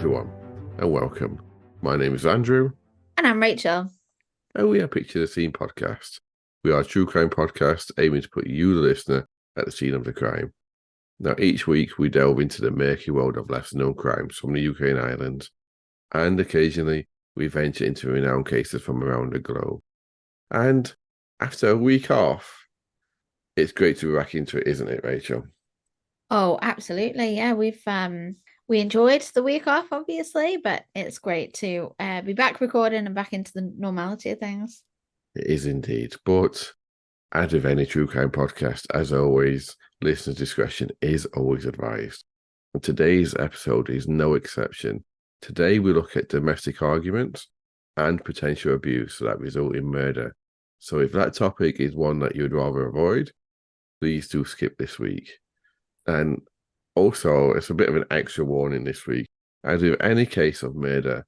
everyone, and welcome. My name is Andrew. And I'm Rachel. And we are Picture the Scene podcast. We are a true crime podcast aiming to put you, the listener, at the scene of the crime. Now, each week we delve into the murky world of lesser-known crimes from the UK and Ireland, and occasionally we venture into renowned cases from around the globe. And after a week off, it's great to be back into it, isn't it, Rachel? Oh, absolutely. Yeah, we enjoyed the week off, obviously, but it's great to be back recording and back into the normality of things. It is indeed. But as with any true crime podcast, as always, listener discretion is always advised. And today's episode is no exception. Today we look at domestic arguments and potential abuse that result in murder. So if that topic is one that you'd rather avoid, please do skip this week. And also, it's a bit of an extra warning this week. As with any case of murder,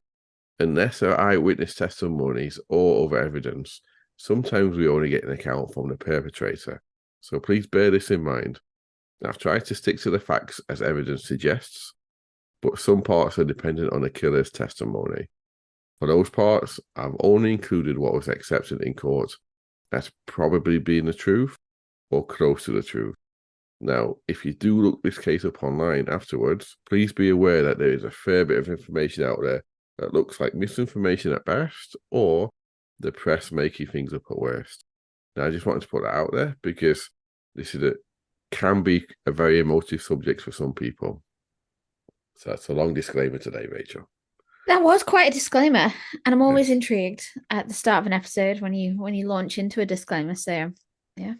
unless there are eyewitness testimonies or other evidence, sometimes we only get an account from the perpetrator. So please bear this in mind. I've tried to stick to the facts as evidence suggests, but some parts are dependent on the killer's testimony. For those parts, I've only included what was accepted in court as probably being the truth or close to the truth. Now, if you do look this case up online afterwards, please be aware that there is a fair bit of information out there that looks like misinformation at best, or the press making things up at worst. Now, I just wanted to put that out there because this can be a very emotive subject for some people. So that's a long disclaimer today, Rachel. That was quite a disclaimer, and I'm always intrigued at the start of an episode when you launch into a disclaimer. So, yeah.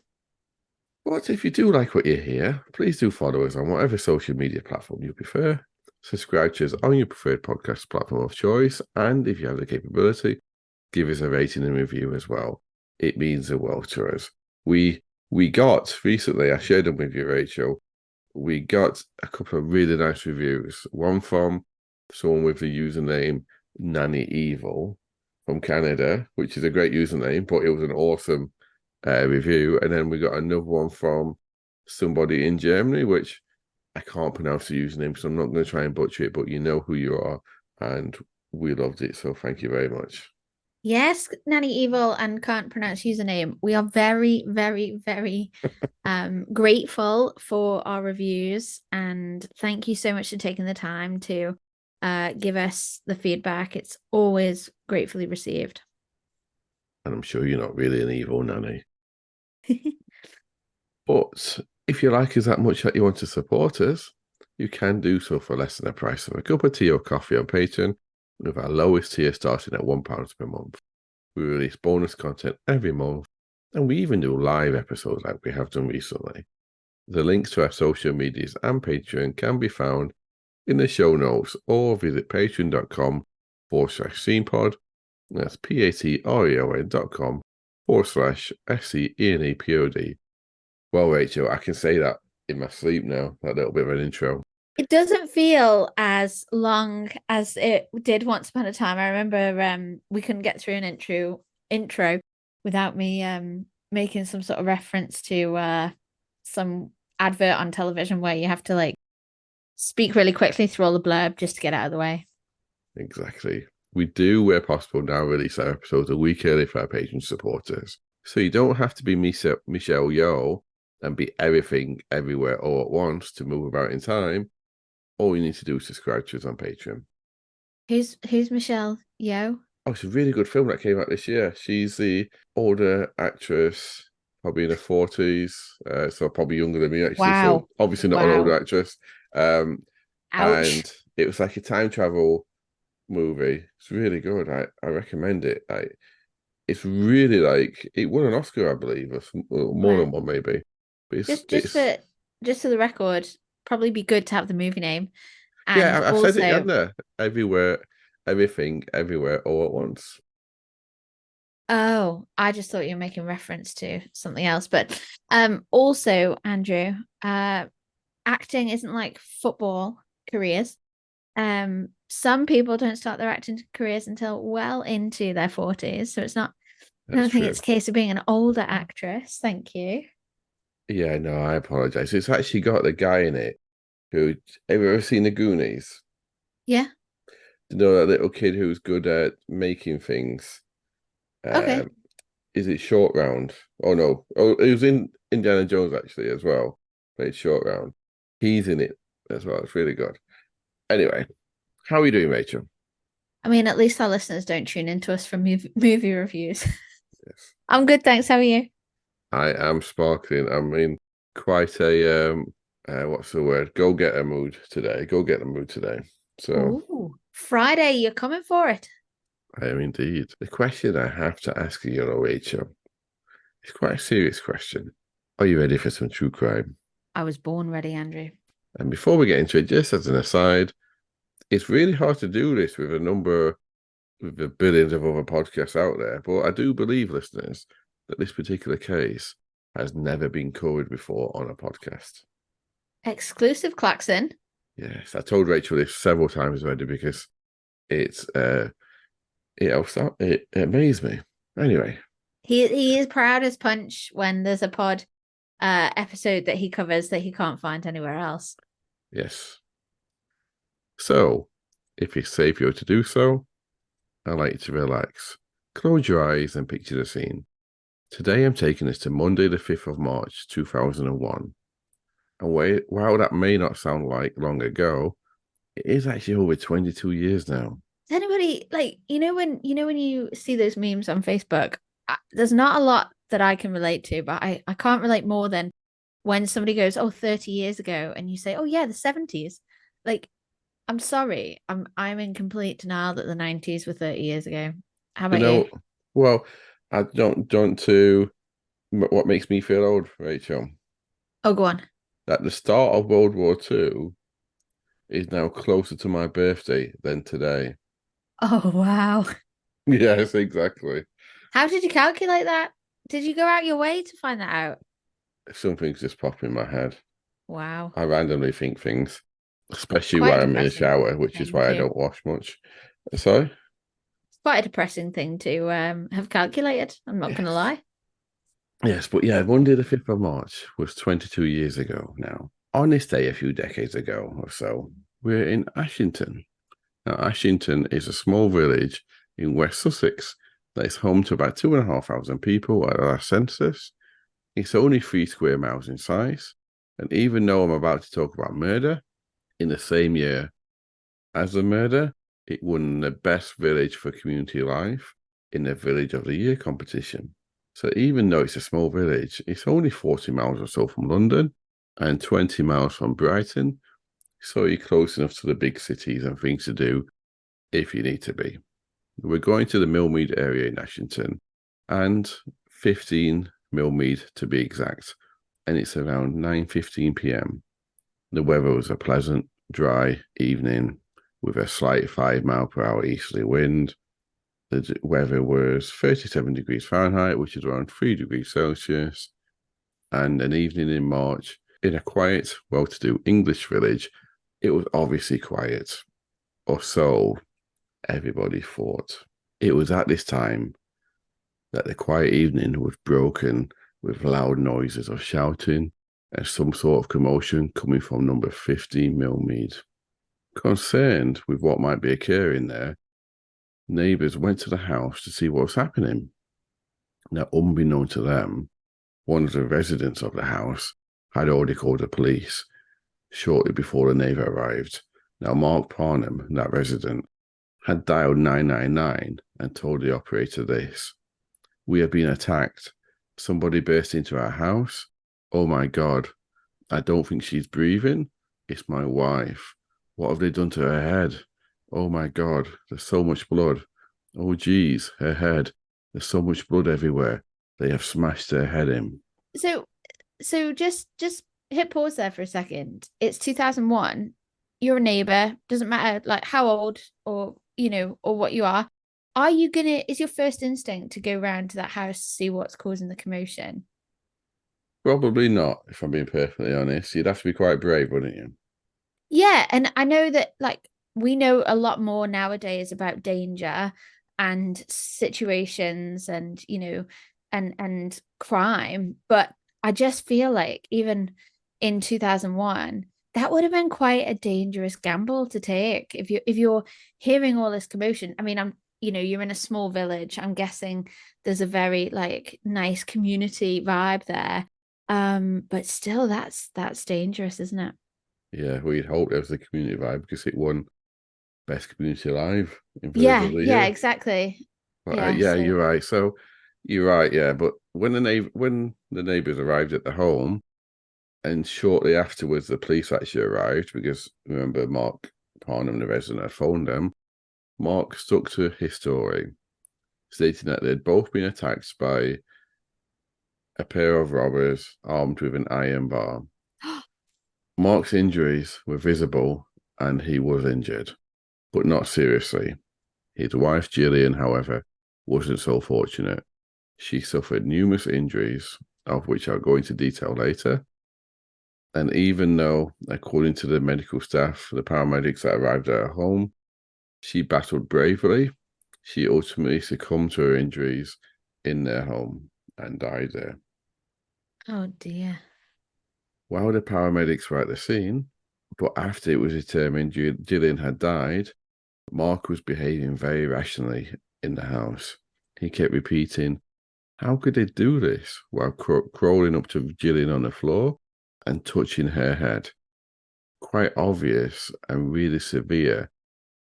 But if you do like what you hear, please do follow us on whatever social media platform you prefer. Subscribe to us on your preferred podcast platform of choice. And if you have the capability, give us a rating and review as well. It means the world to us. We got recently, I shared them with you, Rachel. We got a couple of really nice reviews. One from someone with the username Nanny Evil from Canada, which is a great username, but it was an awesome review. And then we got another one from somebody in Germany, which I can't pronounce the username, so I'm not going to try and butcher it, but you know who you are, and we loved it, so thank you very much. Yes, Nanny Evil and can't pronounce username. We are very, very, very grateful for our reviews, and thank you so much for taking the time to give us the feedback. It's always gratefully received. And I'm sure you're not really an evil nanny. But if you like us that much that you want to support us, you can do so for less than the price of a cup of tea or coffee on Patreon, with our lowest tier starting at £1 per month. We release bonus content every month, and we even do live episodes like we have done recently. The links to our social medias and Patreon can be found in the show notes, or visit patreon.com/scenepod. That's patreon.com/SCENEPOD. Well, Rachel, I can say that in my sleep now, that little bit of an intro. It doesn't feel as long as it did once upon a time. I remember we couldn't get through an intro without me making some sort of reference to some advert on television where you have to like speak really quickly through all the blurb just to get out of the way. Exactly. We do, where possible, now release our episodes a week early for our Patreon supporters. So you don't have to be Michelle Yeoh and be everything everywhere all at once to move about in time. All you need to do is subscribe to us on Patreon. Who's Michelle Yeoh? Oh, it's a really good film that came out this year. She's the older actress, probably in her 40s, so probably younger than me, actually. Wow. So obviously not an older actress. Ouch. And it was like a time travel movie. It's really good. I recommend it. It's really like, it won an Oscar, I believe, or more than one maybe. But just for the record, probably be good to have the movie name. And yeah, I've also, said it in there. Everywhere, everything, everywhere, all at once. Oh, I just thought you were making reference to something else. But also, Andrew, acting isn't like football careers. Some people don't start their acting careers until well into their 40s. So it's not, I don't think it's a case of being an older actress. Thank you. Yeah, no, I apologize. It's actually got the guy in it who, have you ever seen the Goonies? Yeah. You know that little kid who's good at making things? Okay. Um, is it Short Round? Oh no. Oh, he was in Indiana Jones actually as well. Played Short Round. He's in it as well. It's really good. Anyway, how are you doing, Rachel? I mean, at least our listeners don't tune into us for movie reviews. Yes. I'm good, thanks. How are you? I am sparkling. I'm in quite a what's the word? Go get a mood today. Go get a mood today. So Ooh, Friday, you're coming for it. I am indeed. The question I have to ask you, Rachel, is quite a serious question. Are you ready for some true crime? I was born ready, Andrew. And before we get into it, just as an aside, it's really hard to do this with with the billions of other podcasts out there. But I do believe, listeners, that this particular case has never been covered before on a podcast. Exclusive klaxon. Yes, I told Rachel this several times already because it's it amazed me. Anyway, He is proud as punch when there's a pod episode that he covers that he can't find anywhere else. yes. So, if it's safe for you to do so, I'd like you to relax. Close your eyes and picture the scene. Today I'm taking us to Monday the 5th of March 2001. And while that may not sound like long ago, it is actually over 22 years now. Does anybody like when you see those memes on Facebook? There's not a lot that I can relate to, but I can't relate more than when somebody goes, "Oh, 30 years ago," and you say, "Oh yeah, the 70s." Like, I'm sorry, I'm in complete denial that the 90s were 30 years ago. How You about you? know, well, I don't to what makes me feel old, Rachel. Oh, go on. That the start of World War II is now closer to my birthday than today. Oh, wow. Yes, exactly. How did you calculate that? Did you go out your way to find that out? Something's just popping in my head. Wow. I randomly think things, It's especially quite when a I'm in the depressing shower, which is thing why I too. don't wash much. Sorry? It's quite a depressing thing to have calculated. I'm not gonna Yes. lie. Yes, but yeah, Monday the 5th of March was 22 years ago now. On this day, a few decades ago or so, we're in Ashington. Now, Ashington is a small village in West Sussex that is home to about 2,500 people at our census. It's only 3 square miles in size. And even though I'm about to talk about murder, in the same year as the murder, it won the best village for community life in the Village of the Year competition. So even though it's a small village, it's only 40 miles or so from London and 20 miles from Brighton. So you're close enough to the big cities and things to do if you need to be. We're going to the Millmead area in Ashington and 15 Millmead to be exact. And it's around 9:15 p.m. The weather was a pleasant, dry evening with a slight 5 mile per hour easterly wind. The weather was 37 degrees Fahrenheit, which is around 3 degrees Celsius. And an evening in March in a quiet, well to do English village. It was obviously quiet, or so everybody thought. It was at this time that the quiet evening was broken with loud noises of shouting and some sort of commotion coming from number 15 Millmead. Concerned with what might be occurring there, neighbours went to the house to see what was happening. Now, unbeknown to them, one of the residents of the house had already called the police shortly before the neighbour arrived. Now, Mark Parnham, that resident, had dialed 999 and told the operator this: "We have been attacked. Somebody burst into our house. Oh my God, I don't think she's breathing. It's my wife. What have they done to her head? Oh my God, there's so much blood. Oh geez, her head. There's so much blood everywhere. They have smashed her head in." So just hit pause there for a second. It's 2001. You're a neighbor. Doesn't matter like how old or or what you are. Are you gonna? Is your first instinct to go round to that house to see what's causing the commotion? Probably not, if I'm being perfectly honest. You'd have to be quite brave, wouldn't you? Yeah, and I know that like we know a lot more nowadays about danger and situations and and crime, but I just feel like even in 2001 that would have been quite a dangerous gamble to take if you're hearing all this commotion. I mean, you're in a small village. I'm guessing there's a very like nice community vibe there. But still that's dangerous, isn't it? Yeah, we'd hope there was the community vibe because it won Best Community Alive in Village Yeah, of the yeah, Year. exactly. But Yeah, yeah, so you're right. So you're right, yeah. But when the neighbours arrived at the home, and shortly afterwards the police actually arrived because remember Mark Parnham, the resident, had phoned them. Mark stuck to his story, stating that they'd both been attacked by a pair of robbers armed with an iron bar. Mark's injuries were visible and he was injured, but not seriously. His wife, Jillian, however, wasn't so fortunate. She suffered numerous injuries, of which I'll go into detail later. And even though, according to the medical staff, the paramedics that arrived at her home, she battled bravely, she ultimately succumbed to her injuries in their home and died there. oh dear. While the paramedics were at the scene, but after it was determined Gillian had died, Mark was behaving very rationally in the house. He kept repeating, "How could they do this?" while crawling up to Gillian on the floor and touching her head. Quite obvious and really severe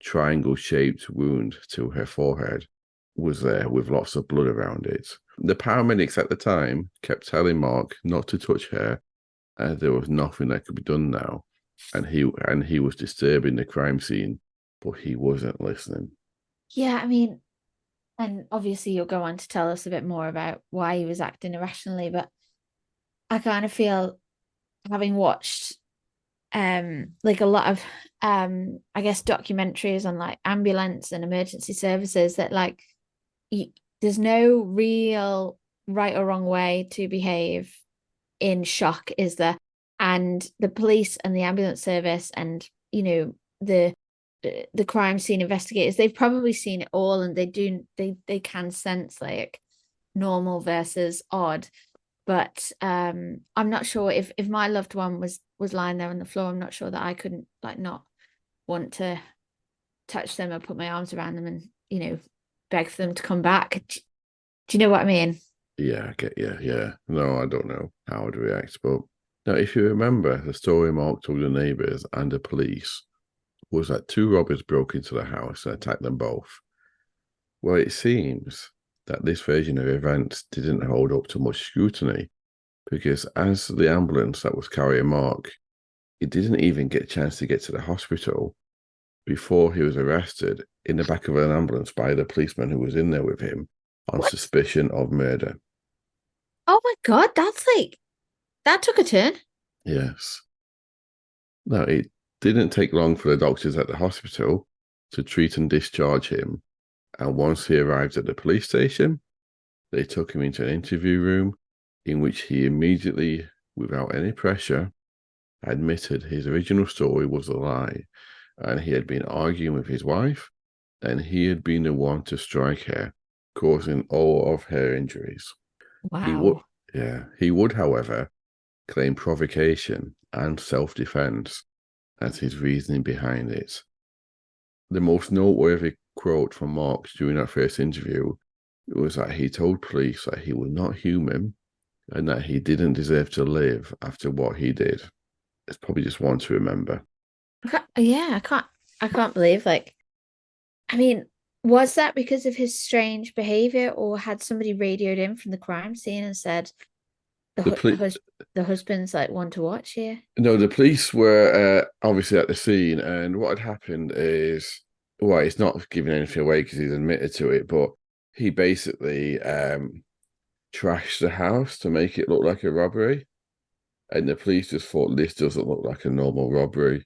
triangle-shaped wound to her forehead was there with lots of blood around it. The paramedics at the time kept telling Mark not to touch her, as there was nothing that could be done now, and he was disturbing the crime scene, but he wasn't listening. Yeah, I mean, and obviously you'll go on to tell us a bit more about why he was acting irrationally, but I kind of feel having watched like a lot of I guess documentaries on like ambulance and emergency services that like you, there's no real right or wrong way to behave in shock, is there? And the police and the ambulance service and the crime scene investigators, they've probably seen it all, and they can sense like normal versus odd. But I'm not sure if my loved one was lying there on the floor, I'm not sure that I couldn't like not want to touch them or put my arms around them and beg for them to come back. Do you know what I mean? Yeah, I get yeah. No, I don't know how I'd react, but now if you remember the story Mark told the neighbours and the police was that two robbers broke into the house and attacked them both. Well, it seems that this version of events didn't hold up to much scrutiny because as the ambulance that was carrying Mark, it didn't even get a chance to get to the hospital before he was arrested in the back of an ambulance by the policeman who was in there with him on What? suspicion of murder. Oh my God, that's like that took a turn. Yes. Now, it didn't take long for the doctors at the hospital to treat and discharge him. And once he arrived at the police station, they took him into an interview room in which he immediately, without any pressure, admitted his original story was a lie and he had been arguing with his wife and he had been the one to strike her, causing all of her injuries. He would, Wow. he would, however, claim provocation and self-defense as his reasoning behind it. The most noteworthy quote from Mark during that first interview was that he told police that he was not human and that he didn't deserve to live after what he did. It's probably just one to remember. Yeah, I can't believe like I mean, was that because of his strange behavior, or had somebody radioed in from the crime scene and said the The hu- police, hus the husband's like one to watch here? no, the police were obviously at the scene, and what had happened is, well, it's not giving anything away because he's admitted to it, but he basically trashed the house to make it look like a robbery, and the police just thought this doesn't look like a normal robbery.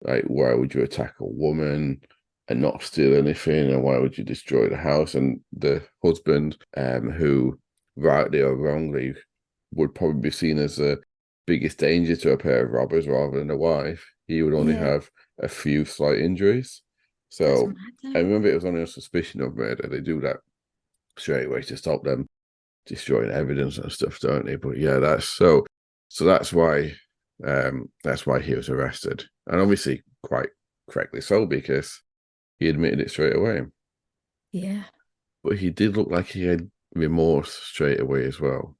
Like, why would you attack a woman and not steal anything? And why would you destroy the house? And the husband, who rightly or wrongly would probably be seen as the biggest danger to a pair of robbers rather than the wife, he would only Yeah, have a few slight injuries. that's So mad I though. remember it was only a suspicion of murder. They do that straight away to stop them destroying evidence and stuff, don't they? But yeah, that's so that's why. That's why he was arrested. And obviously quite correctly so, because he admitted it straight away. Yeah. But he did look like he had remorse straight away as well.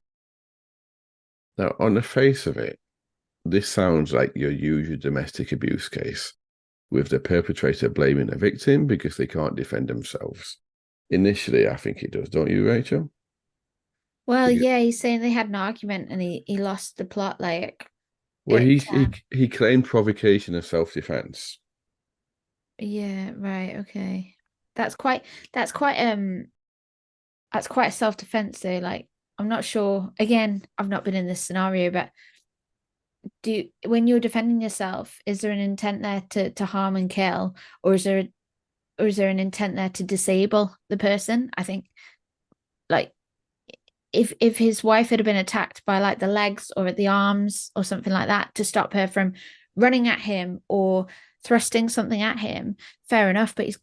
Now, on the face of it, this sounds like your usual domestic abuse case, with the perpetrator blaming the victim because they can't defend themselves. Initially, I think it does, don't you, Rachel? Well, Because, yeah, he's saying they had an argument and he lost the plot. Like well, it. he claimed provocation and self-defense. Yeah. Right. Okay. That's quite. That's quite. That's quite a self-defense though. Like I'm not sure. Again, I've not been in this scenario, but when you're defending yourself, is there an intent there to harm and kill, or is there an intent there to disable the person? I think like if his wife had been attacked by like the legs or the arms or something like that to stop her from running at him or thrusting something at him, fair enough. But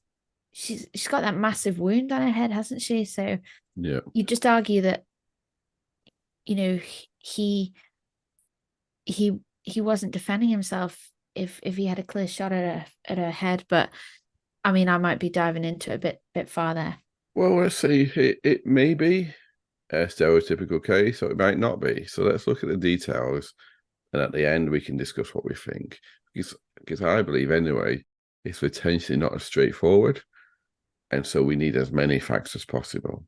she's got that massive wound on her head, hasn't she? So Yeah. you just argue that he he wasn't defending himself if he had a clear shot at her head. But I mean, I might be diving into it a bit farther. Well, let's see. It may be a stereotypical case, or it might not be. So let's look at the details, and at the end we can discuss what we think. Because I believe anyway, it's potentially not as straightforward, and so we need as many facts as possible.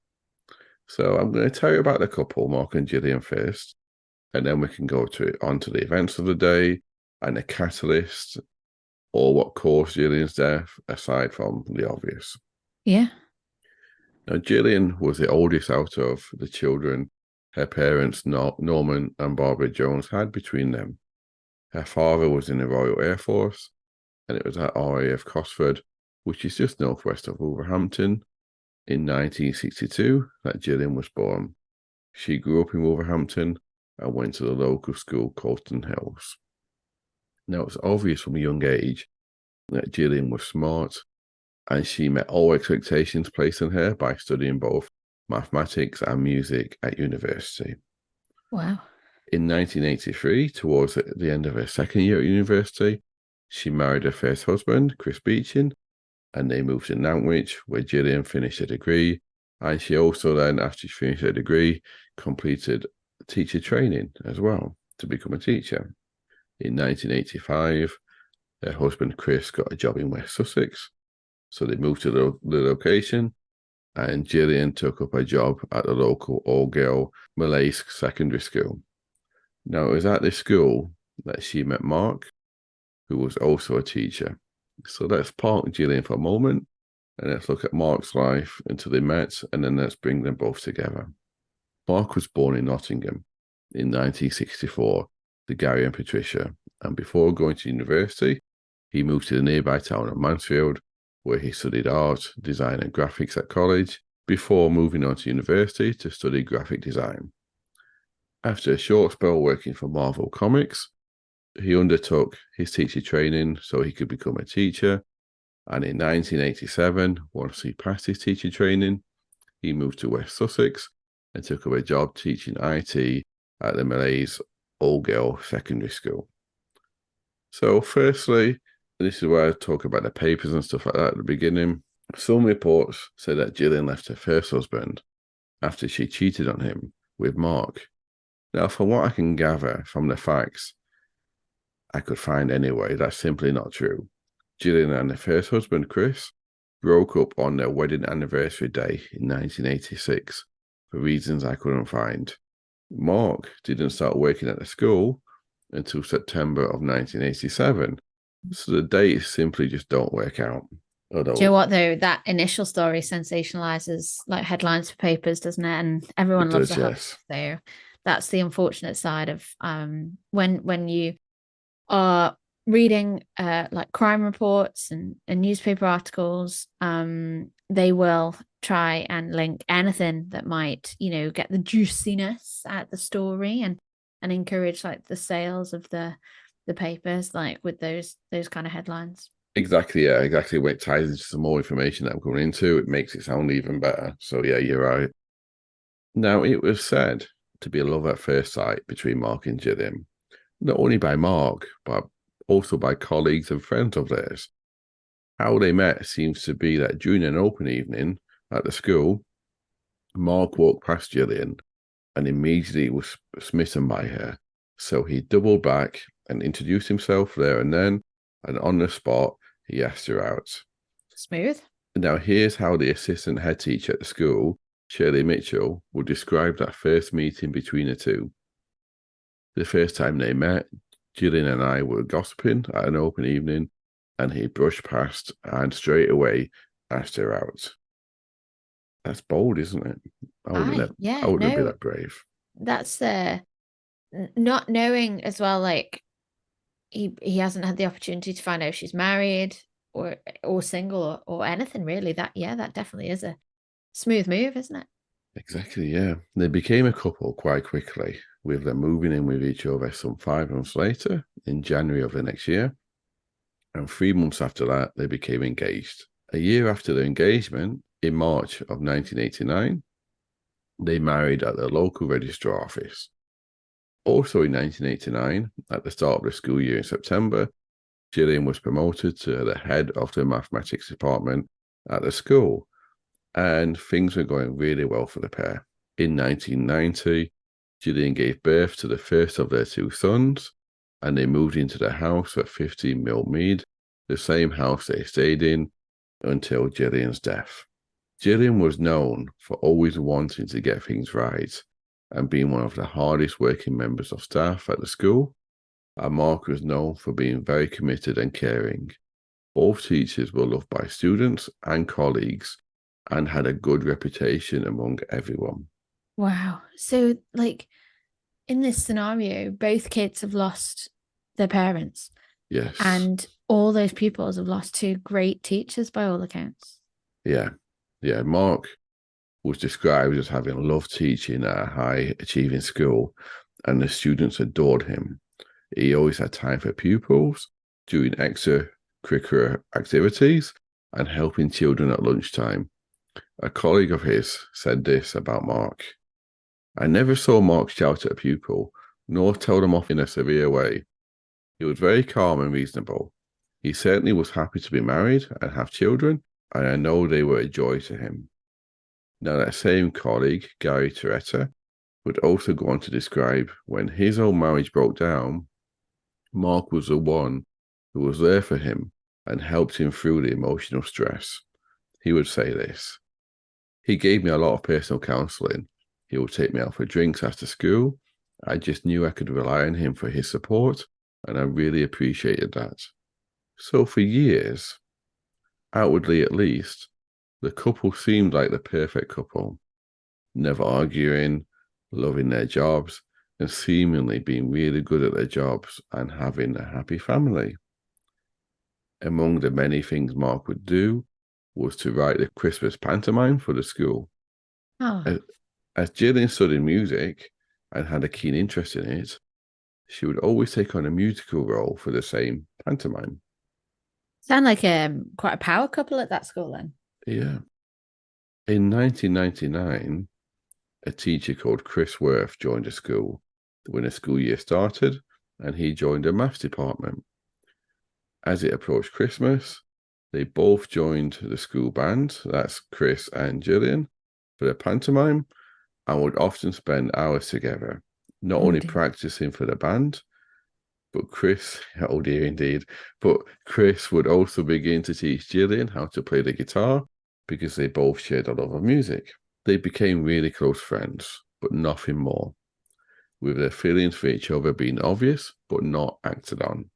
So I'm going to tell you about the couple, Mark and Jillian, first, and then we can go on to the events of the day and the catalyst, or what caused Jillian's death, aside from the obvious. Yeah. Now, Jillian was the oldest out of the children her parents, Norman and Barbara Jones, had between them. Her father was in the Royal Air Force, and it was at RAF Cosford, which is just northwest of Wolverhampton, in 1962 that Jillian was born. She grew up in Wolverhampton and went to the local school, Colton Hills. Now, it's obvious from a young age that Jillian was smart, and she met all expectations placed on her by studying both mathematics and music at university. Wow. In 1983, towards the end of her second year at university, she married her first husband, Chris Beechin, and they moved to Nantwich, where Jillian finished her degree. And she also then, after she finished her degree, completed teacher training as well to become a teacher. In 1985, her husband, Chris, got a job in West Sussex. So they moved to the location, and Jillian took up a job at the local all-girl Malay secondary school. Now, it was at this school that she met Mark, who was also a teacher. So let's park Jillian for a moment, and let's look at Mark's life until they met, and then let's bring them both together. Mark was born in Nottingham in 1964 to Gary and Patricia, and before going to university, he moved to the nearby town of Mansfield, where he studied art, design, and graphics at college, before moving on to university to study graphic design. After a short spell working for Marvel Comics, he undertook his teacher training so he could become a teacher. And in 1987, once he passed his teacher training, he moved to West Sussex and took up a job teaching IT at the Malays all-girl secondary school. So firstly, this is where I talk about the papers and stuff like that at the beginning. Some reports say that Jillian left her first husband after she cheated on him with Mark. Now, from what I can gather from the facts I could find anyway, that's simply not true. Jillian and her first husband, Chris, broke up on their wedding anniversary day in 1986 for reasons I couldn't find. Mark didn't start working at the school until September of 1987, so the dates simply just don't work out. Do you know what though? That initial story sensationalizes like headlines for papers, doesn't it? And everyone It loves does, a hoax. yes. So that's the unfortunate side of when you are reading like crime reports and newspaper articles, they will try and link anything that might, get the juiciness at the story and encourage like the sales of the papers, like with those kind of headlines. Exactly, yeah, exactly. When it ties into some more information that I'm going into, it makes it sound even better. So yeah, you're right. Now, it was said to be a love at first sight between Mark and Jillian. not only by Mark, but also by colleagues and friends of theirs. How they met seems to be that during an open evening at the school, Mark walked past Jillian and immediately was smitten by her. So he doubled back and introduced himself there and then, and on the spot, he asked her out. Smooth. Now, here's how the assistant head teacher at the school, Shirley Mitchell, would describe that first meeting between the two. The first time they met, Jillian and I were gossiping at an open evening, and he brushed past and straight away asked her out. That's bold, isn't it? I wouldn't be that brave. That's not knowing as well, like he hasn't had the opportunity to find out if she's married or single or anything really. That definitely is a smooth move, isn't it? Exactly, yeah. They became a couple quite quickly, with them moving in with each other some 5 months later, in January of the next year. And 3 months after that, they became engaged. A year after their engagement, in March of 1989, they married at the local registrar office. Also in 1989, at the start of the school year in September, Jillian was promoted to the head of the mathematics department at the school, and things were going really well for the pair. In 1990, Jillian gave birth to the first of their 2 sons, and they moved into the house at 15 Mill Mead, the same house they stayed in until Jillian's death. Jillian was known for always wanting to get things right and being one of the hardest working members of staff at the school, and Mark was known for being very committed and caring. Both teachers were loved by students and colleagues and had a good reputation among everyone. Wow. So, like, in this scenario, both kids have lost their parents. Yes. And all those pupils have lost 2 great teachers by all accounts. Yeah. Mark was described as having loved teaching at a high achieving school, and the students adored him. He always had time for pupils, doing extracurricular activities, and helping children at lunchtime. A colleague of his said this about Mark: "I never saw Mark shout at a pupil, nor tell them off in a severe way. He was very calm and reasonable. He certainly was happy to be married and have children, and I know they were a joy to him." Now, that same colleague, Gary Toretta, would also go on to describe when his own marriage broke down, Mark was the one who was there for him and helped him through the emotional stress. He would say this: "He gave me a lot of personal counseling. He would take me out for drinks after school. I just knew I could rely on him for his support, and I really appreciated that." So for years, outwardly at least, the couple seemed like the perfect couple, never arguing, loving their jobs, and seemingly being really good at their jobs and having a happy family. Among the many things Mark would do was to write the Christmas pantomime for the school. Oh. As Jillian studied music and had a keen interest in it, she would always take on a musical role for the same pantomime. Sound like quite a power couple at that school then. Yeah. In 1999, a teacher called Chris Worth joined the school when the school year started, and he joined the maths department. As it approached Christmas, they both joined the school band, that's Chris and Jillian, for the pantomime, and would often spend hours together, not only practicing for the band, but Chris, oh dear indeed, but Chris would also begin to teach Jillian how to play the guitar because they both shared a love of music. They became really close friends, but nothing more, with their feelings for each other being obvious, but not acted on.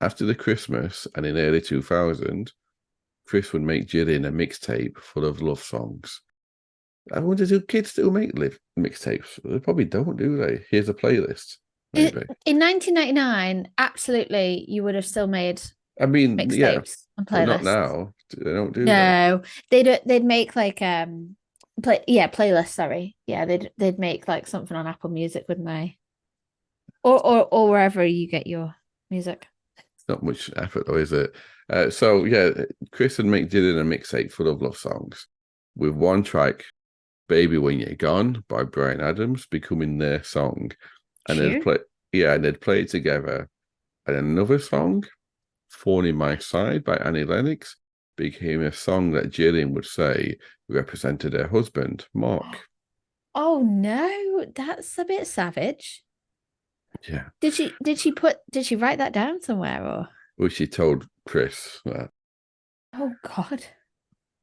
After the Christmas and in early 2000, Chris would make Jillian a mixtape full of love songs. I wonder, do kids still make mixtapes? They probably don't, do they? Here's a playlist. Maybe. In 1999, absolutely, you would have still made mixtapes and playlists. But not now. They don't do that. No, they'd make like playlists, sorry. Yeah, they'd make like something on Apple Music, wouldn't they? Or wherever you get your music. It's not much effort though, is it? So yeah, Chris would make Jillian a mixtape full of love songs, with one track, "Baby When You're Gone" by Bryan Adams, becoming their song. And Yeah, and they'd play it together. And another song, Thorn in My Side by Annie Lennox, became a song that Jillian would say represented her husband, Mark. Oh no, that's a bit savage. Yeah. Did she write that down somewhere or Which she told Chris that oh God.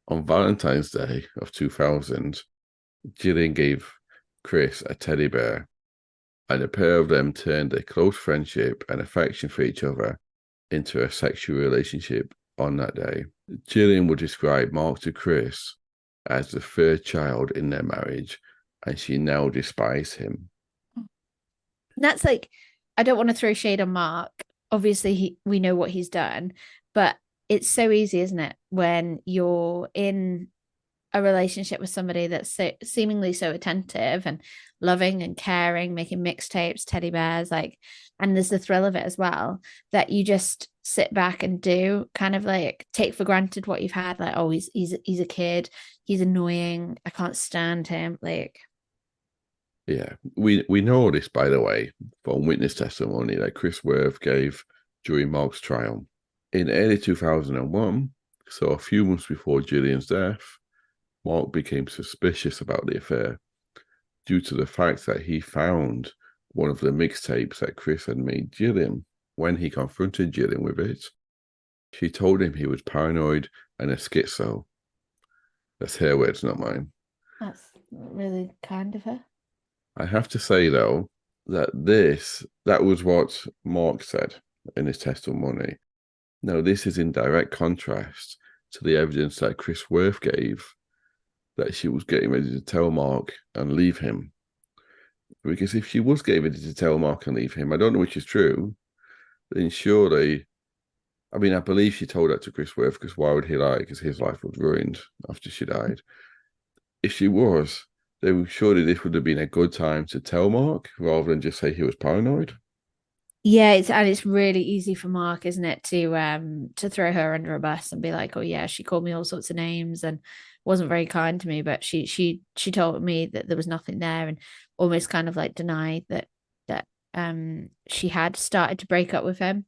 on Valentine's Day of 2000, Jillian gave Chris a teddy bear, and the pair of them turned a close friendship and affection for each other into a sexual relationship on that day. Jillian would describe Mark to Chris as the third child in their marriage, and she now despised him. That's like, I don't want to throw shade on Mark. Obviously, we know what he's done, but it's so easy, isn't it, when you're in a relationship with somebody that's so seemingly so attentive and loving and caring, making mixtapes, teddy bears, like, and there's the thrill of it as well, that you just sit back and do kind of like take for granted what you've had. Like, oh, he's a kid, he's annoying, I can't stand him. Like, Yeah, we know this, by the way, from witness testimony that Chris Worth gave during Mark's trial. In early 2001, so a few months before Jillian's death, Mark became suspicious about the affair due to the fact that he found one of the mixtapes that Chris had made Jillian. When he confronted Jillian with it, she told him he was paranoid and a schizo. That's her words, not mine. that's really kind of her. I have to say, though, that was what Mark said in his testimony. Now, this is in direct contrast to the evidence that Chris Worth gave that she was getting ready to tell Mark and leave him. Because if she was getting ready to tell Mark and leave him, I don't know which is true, then surely, I mean, I believe she told that to Chris Worth, because why would he lie? Because his life was ruined after she died. If she was, then surely this would have been a good time to tell Mark rather than just say he was paranoid. Yeah, it's really easy for Mark, isn't it, to throw her under a bus and be like, oh yeah, she called me all sorts of names and wasn't very kind to me, but she told me that there was nothing there, and almost kind of like denied that she had started to break up with him.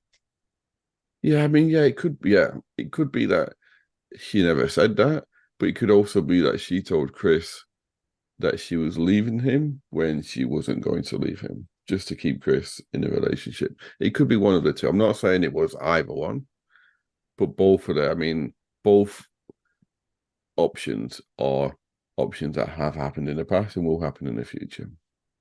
Yeah, I mean, yeah, it could be that she never said that, but it could also be that she told Chris that she was leaving him when she wasn't going to leave him, just to keep Chris in a relationship. It could be one of the two. I'm not saying it was either one, but both of them. I mean, both options are options that have happened in the past and will happen in the future.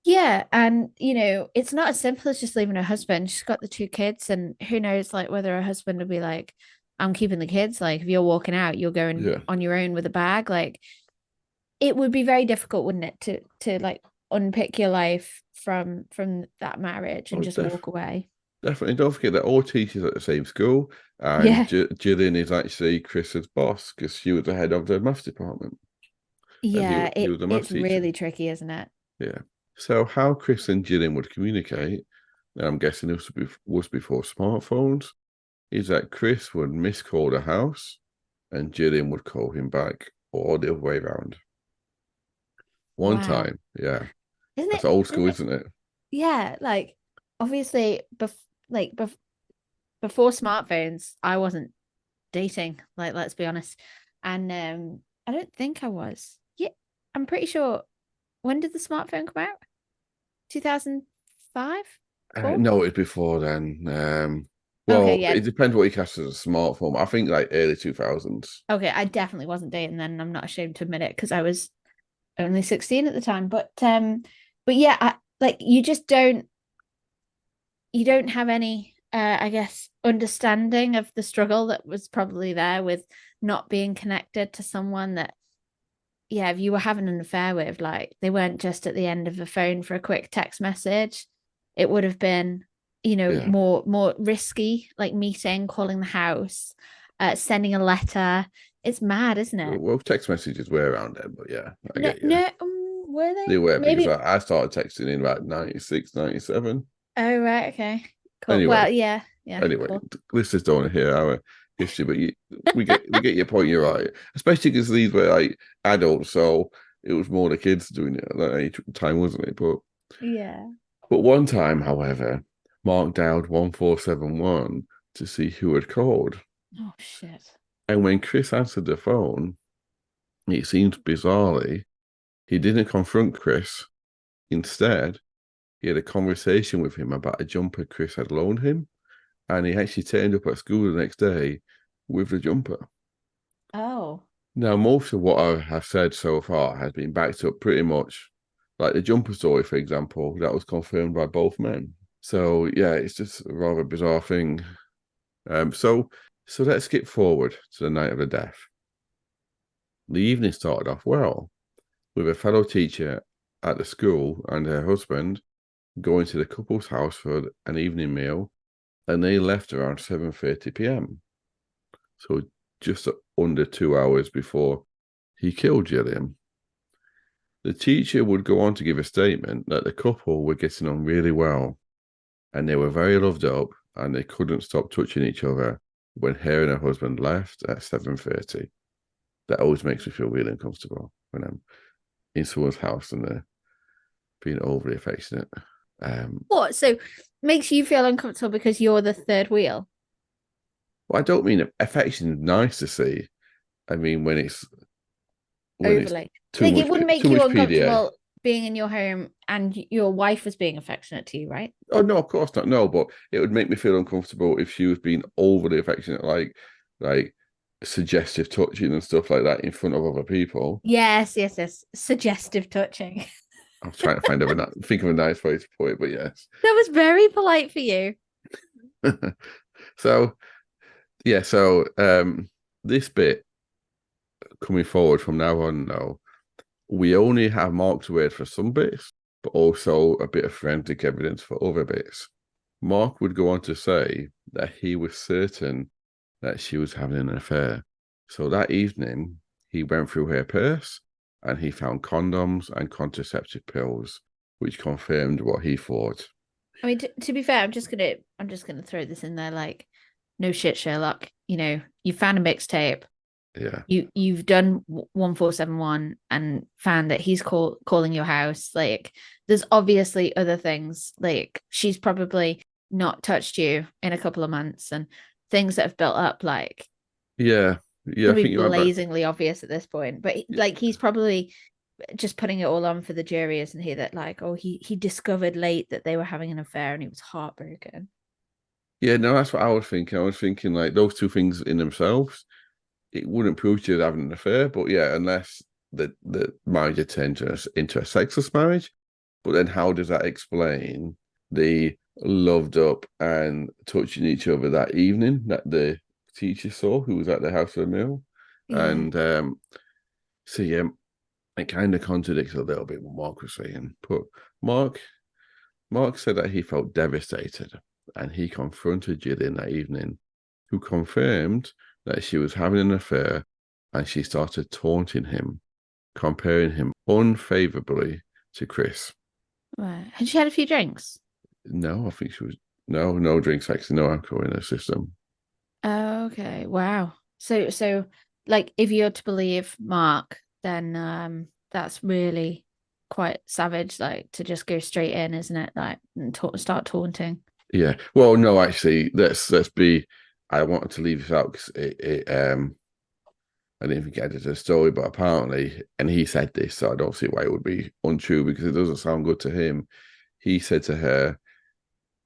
Yeah, and it's not as simple as just leaving her husband. She's got the two kids, and who knows, like whether her husband would be like, "I'm keeping the kids." Like, if you're walking out, you're going Yeah. on your own with a bag. Like, it would be very difficult, wouldn't it, to like unpick your life from that marriage and Oh, just walk away. definitely. Don't forget that all teachers at the same school, and Yeah, Jillian is actually Chris's boss because she was the head of the maths department, and yeah, he was the maths it's teacher. really tricky, isn't it? Yeah. So how Chris and Jillian would communicate, and I'm guessing this was before smartphones, is that Chris would miss call the house, and Jillian would call him back, or the other way around. One Wow, time, yeah, isn't that's it? old Isn't school, it? isn't it? Yeah, like obviously, like before smartphones, I wasn't dating. Like, let's be honest, and I don't think I was. Yeah, I'm pretty sure. When did the smartphone come out? 2005, 4? No, it's before then. Okay, Well, yeah. it depends what you class as a smartphone. I think like early 2000s. Okay, I definitely wasn't dating then. I'm not ashamed to admit it because I was only 16 at the time. But yeah, like you don't have any I guess understanding of the struggle that was probably there with not being connected to someone that, yeah, if you were having an affair with, like they weren't just at the end of the phone for a quick text message. It would have been, Yeah. more risky, like meeting, calling the house, sending a letter. It's mad, isn't it? Well, text messages were around then, but yeah, I No, get you. no, were They they? were because Maybe. I started texting in about 96, 97. Oh, right, okay. Cool. Anyway, Well, yeah, yeah, anyway, cool. listeners don't want to hear our history, but we get your point. You're right, especially because these were like adults, so it was more the kids doing it at that age time, wasn't it? But Yeah. one time, however, Mark dialed 1471 to see who had called. Oh, shit. And when Chris answered the phone, it seemed bizarrely, he didn't confront Chris. Instead, he had a conversation with him about a jumper Chris had loaned him, and he actually turned up at school the next day with the jumper. Oh. Now, most of what I have said so far has been backed up pretty much. Like the jumper story, for example, that was confirmed by both men. So yeah, it's just a rather bizarre thing. So let's skip forward to the night of the death. The evening started off well, with a fellow teacher at the school and her husband going to the couple's house for an evening meal, and they left around 7:30 p.m. So just under 2 hours before he killed Jillian. The teacher would go on to give a statement that the couple were getting on really well and they were very loved up and they couldn't stop touching each other when her and her husband left at 7:30. That always makes me feel really uncomfortable when I'm in someone's house and they're being overly affectionate. What? So makes you feel uncomfortable because you're the third wheel? Well, I don't mean affection is nice to see. I mean when it's Overly. too Like much it wouldn't too make you much PDA. uncomfortable being in your home and your wife was being affectionate to you, right? Oh no, of course not. No, but it would make me feel uncomfortable if she was being overly affectionate, like suggestive touching and stuff like that in front of other people. Yes, yes, yes. Suggestive touching. I'm trying to think of a nice way to put it, but yes. That was very polite for you. So yeah, this bit coming forward from now on, now we only have Mark's word for some bits, but also a bit of forensic evidence for other bits. Mark would go on to say that he was certain that she was having an affair. So that evening, he went through her purse and he found condoms and contraceptive pills, which confirmed what he thought. I mean, to be fair, I'm just gonna throw this in there. Like, no shit, Sherlock. You found a mixtape. Yeah. You've done 1471 and found that he's calling your house. Like, there's obviously other things. Like, she's probably not touched you in a couple of months, and things that have built up. Like, Yeah. it's Yeah. I gonna be think you're right. blazingly obvious at this point. But like, he's probably just putting it all on for the jury, isn't he? That like, oh, he discovered late that they were having an affair, and he was heartbroken. Yeah. No, that's what I was thinking. I was thinking like those two things in themselves, it wouldn't prove she was having an affair. But yeah, unless the marriage had turned into a sexless marriage. But then how does that explain the loved up and touching each other that evening that the teacher saw who was at the house for the meal? Yeah. And so yeah, it kind of contradicts a little bit what Mark was saying. But Mark Mark said that he felt devastated and he confronted Jillian that evening, who confirmed that she was having an affair and she started taunting him, comparing him unfavorably to Chris. Right. Had she had a few drinks? No, I think she was no drinks, actually, no alcohol in her system. Oh, okay. Wow. So like if you're to believe Mark, then that's really quite savage, like to just go straight in, isn't it? Like and start taunting. Yeah. Well, no, actually, let's be. I wanted to leave this out because I didn't think I did the story, but apparently, and he said this, so I don't see why it would be untrue because it doesn't sound good to him. He said to her,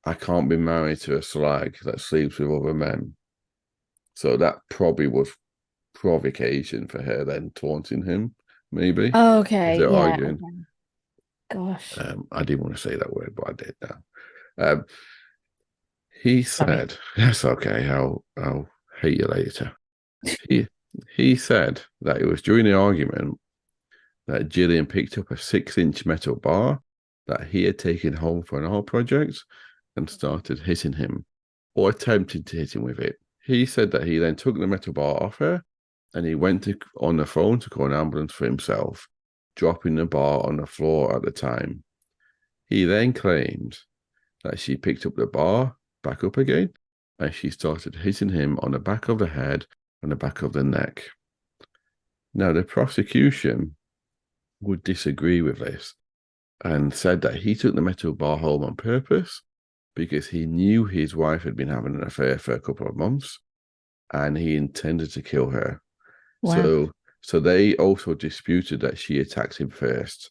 "I can't be married to a slag that sleeps with other men." So that probably was provocation for her then taunting him, maybe if Okay, they're yeah. arguing. Okay. Gosh. I didn't want to say that word, but I did now. Um, he Sorry. said, "That's okay. I'll hate you later." He he said that it was during the argument that Jillian picked up a 6-inch metal bar that he had taken home for an art project and started hitting him or attempting to hit him with it. He said that he then took the metal bar off her and he went on the phone to call an ambulance for himself, dropping the bar on the floor at the time. He then claimed that she picked up the bar back up again and she started hitting him on the back of the head and the back of the neck. Now, the prosecution would disagree with this and said that he took the metal bar home on purpose because he knew his wife had been having an affair for a couple of months and he intended to kill her. Wow. So they also disputed that she attacked him first.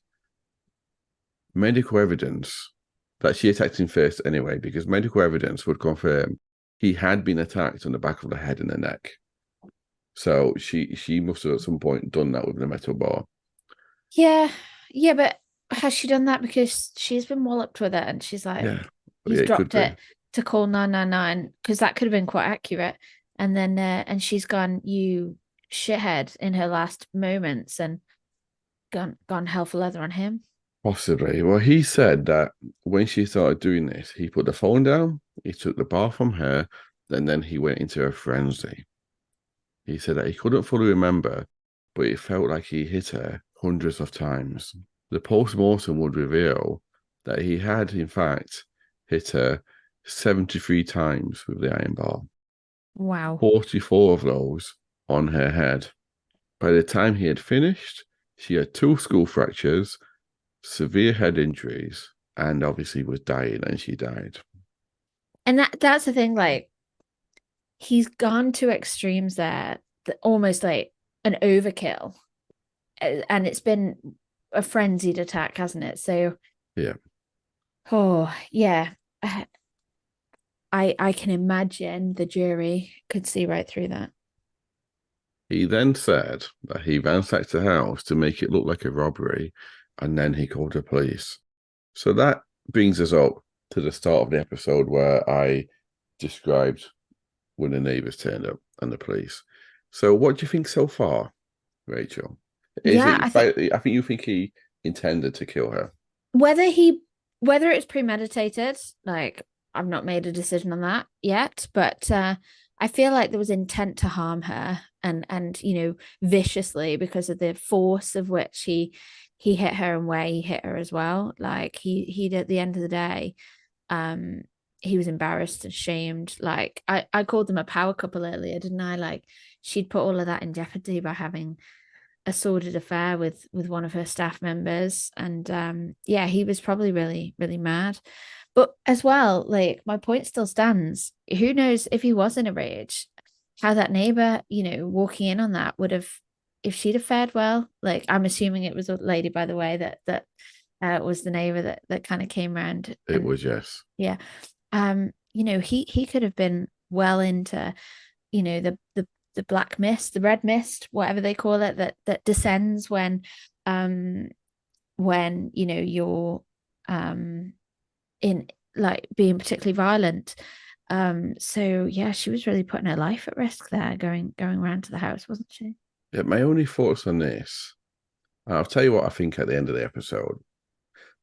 Medical evidence that she attacked him first anyway, because medical evidence would confirm he had been attacked on the back of the head and the neck. So she must have at some point done that with the metal bar. Yeah. Yeah, but has she done that because she's been walloped with it and she's Yeah, like, yeah, he's it could dropped be. it to call 999 because that could have been quite accurate. And then and she's gone, you shithead in her last moments and gone hell for leather on him. Possibly. Well, he said that when she started doing this, he put the phone down, he took the bar from her, and then he went into a frenzy. He said that he couldn't fully remember, but it felt like he hit her hundreds of times. The post-mortem would reveal that he had, in fact, hit her 73 times with the iron bar, Wow. 44 of those on her head. By the time he had finished, she had two skull fractures, severe head injuries, and obviously was dying, and she died. And that's the thing, like he's gone to extremes there, almost like an overkill. And it's been a frenzied attack, hasn't it? So, Yeah. oh yeah, I can imagine the jury could see right through that. He then said that he ransacked the house to make it look like a robbery, and then he called the police. So that brings us up to the start of the episode where I described when the neighbors turned up and the police. So what do you think so far, Rachel? Is Yeah, it? I think I think you think he intended to kill her. whether he whether it's premeditated, like I've not made a decision on that yet, but I feel like there was intent to harm her and viciously because of the force of which he hit her and where he hit her as well. Like he at the end of the day, um he was embarrassed and shamed. Like I called them a power couple earlier, didn't I? Like she'd put all of that in jeopardy by having a sordid affair with one of her staff members, and yeah, he was probably really mad. But as well, like my point still stands. Who knows if he was in a rage, how that neighbor, walking in on that would have, if she'd have fared well. Like I'm assuming it was a lady, by the way, that was the neighbor that kind of came around. It And was, yes. yeah, he could have been well into, the black mist, the red mist, whatever they call it, that descends um you're in, like, being particularly violent. So yeah, she was really putting her life at risk there, going around to the house, wasn't she? Yeah, my only thoughts on this, I'll tell you what I think at the end of the episode.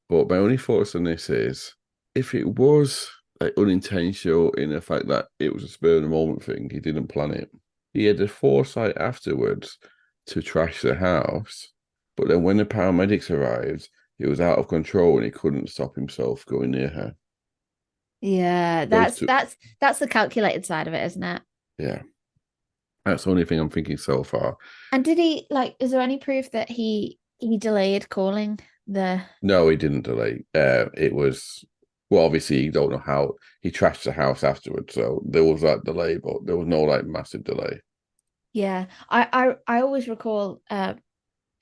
But my only thoughts on this is if it was like unintentional in the fact that it was a spur of the moment thing, he didn't plan it. He had the foresight afterwards to trash the house, but then when the paramedics arrived, he was out of control and he couldn't stop himself going near her. Yeah, Those that's two, that's that's the calculated side of it, isn't it? yeah, that's the only thing I'm thinking so far. And did he, like, is there any proof that he delayed calling the No, he didn't delay. It was well, obviously you don't know how he trashed the house afterwards, so there was that delay, but there was no like massive delay. Yeah, I always recall an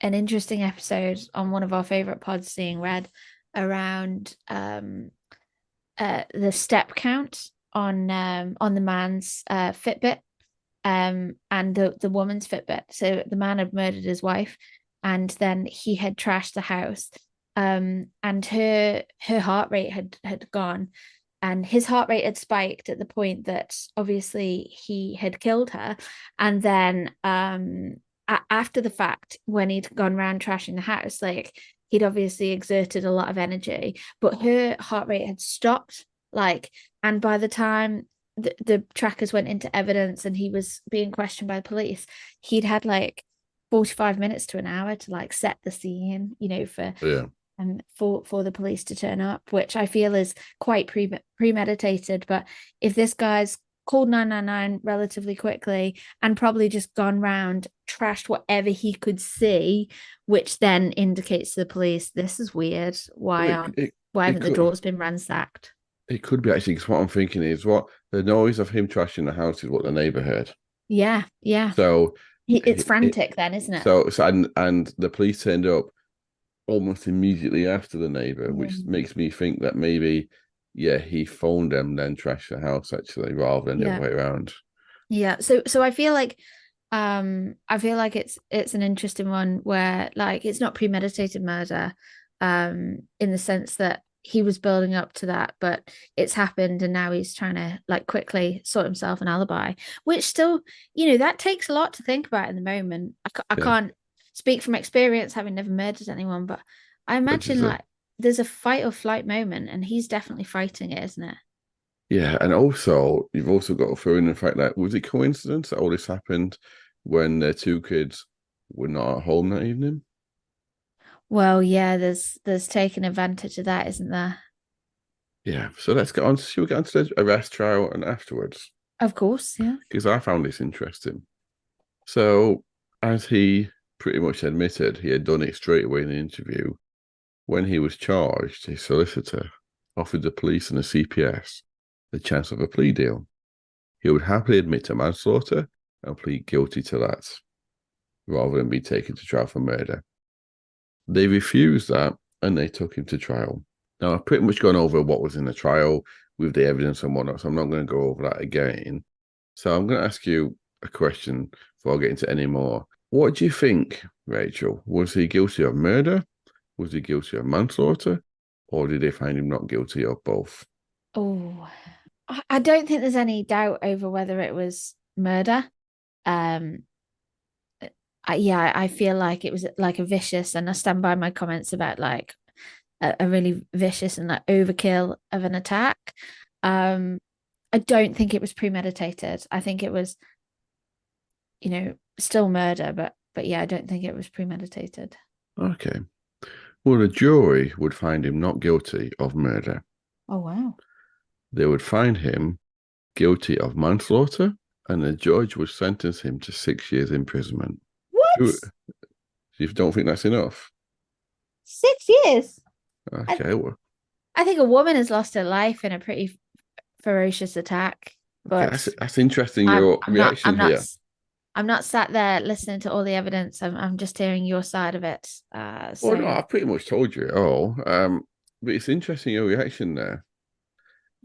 interesting episode on one of our favorite pods, Seeing Red, around the step count on the man's Fitbit, and the woman's Fitbit. So the man had murdered his wife, and then he had trashed the house, and her heart rate had gone, and his heart rate had spiked at the point that obviously he had killed her, and then after the fact, when he'd gone around trashing the house, like he'd obviously exerted a lot of energy, but her heart rate had stopped, like, and by the time the trackers went into evidence and he was being questioned by the police, he'd had like 45 minutes to an hour to like set the scene, for Yeah. for the police to turn up, which I feel is quite premeditated. But if this guy's called 999 relatively quickly and probably just gone round, trashed whatever he could see, which then indicates to the police, this is weird. Well, Why it haven't the could doors been ransacked? It could be actually, because what I'm thinking is what the noise of him trashing the house is what the neighbor heard. Yeah, yeah. So, It's it, frantic then, isn't it? so and the police turned up almost immediately after the neighbor, which Mm. makes me think that maybe, yeah, he phoned them, then trashed the house actually, rather than the other Yeah. way around. Yeah. So I feel like it's an interesting one where like it's not premeditated murder, in the sense that he was building up to that, but it's happened and now he's trying to like quickly sort himself an alibi, which still, that takes a lot to think about in the moment. I Yeah, can't speak from experience having never murdered anyone, but I which is imagine a like there's a fight or flight moment and he's definitely fighting it, isn't it? yeah, and also you've also got to throw in the fact that was it coincidence that all this happened when their two kids were not at home that evening? Well, yeah, there's taken advantage of that, isn't there? Yeah, so let's get on. Should we get on to the arrest trial and afterwards? Of course, yeah. Because I found this interesting. So, as he pretty much admitted, he had done it straight away in the interview. When he was charged, his solicitor offered the police and the CPS the chance of a plea deal. He would happily admit to manslaughter and plead guilty to that, rather than be taken to trial for murder. They refused that and they took him to trial. Now, I've pretty much gone over what was in the trial with the evidence and whatnot, so I'm not going to go over that again. So I'm going to ask you a question before I get into any more. What do you think, Rachel? Was he guilty of murder? Was he guilty of manslaughter? Or did they find him not guilty of both? Oh, I don't think there's any doubt over whether it was murder. Um, yeah, I feel like it was like a vicious, and I stand by my comments about like a really vicious and like overkill of an attack. Um, I don't think it was premeditated. I think it was, still murder, but yeah, I don't think it was premeditated. Okay. Well, the jury would find him not guilty of murder. Oh wow. They would find him guilty of manslaughter, and the judge would sentence him to 6 years imprisonment. What? You don't think that's enough? 6 years? I Okay, well, I think a woman has lost her life in a pretty ferocious attack, okay, but that's interesting. I'm Your I'm not reaction I'm not here. s- I'm not sat there listening to all the evidence. I'm just hearing your side of it. Well, no, So I pretty much told you it all. But it's interesting your reaction there.